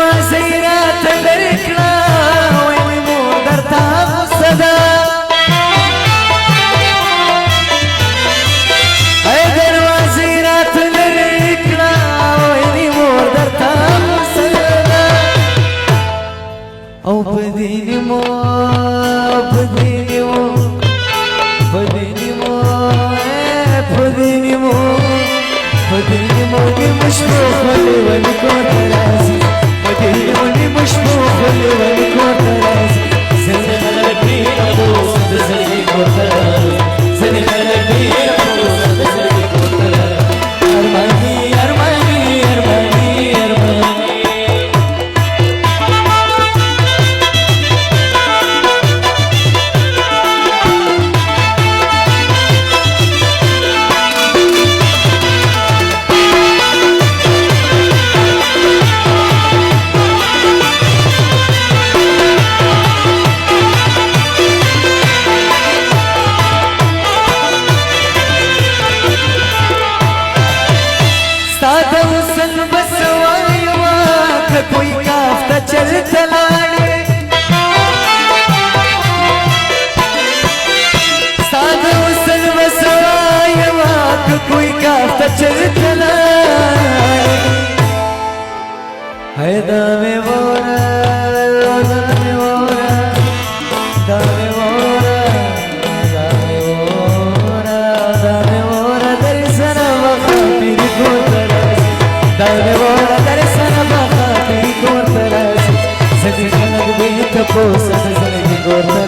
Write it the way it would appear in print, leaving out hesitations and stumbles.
دروازې راته لرې کړه ویلې مور درته غوسه ده دروازې راته لرې کړه ویلې مور درته غوسه ده او په دې نیمو مشبوخ ولي ولكون راسي مديني مشبوخ ولي ولكون راسي زني قلبي أبوس تزلي كوتر زني قلبي أبوس تزلي كوتر أرماني أرماني أرماني أرماني कोई काफ्ता चलता लाड़े सादा उसल वसवाया वाक कोई काफ्ता चलता लाड़े है दामे वोरा दामे वोरा दामे वोरा दामे वोरा दामे वोरा दर्शना वखातिर को तरस दामे वोरा दर्शना زني خلق بيت بوسه زني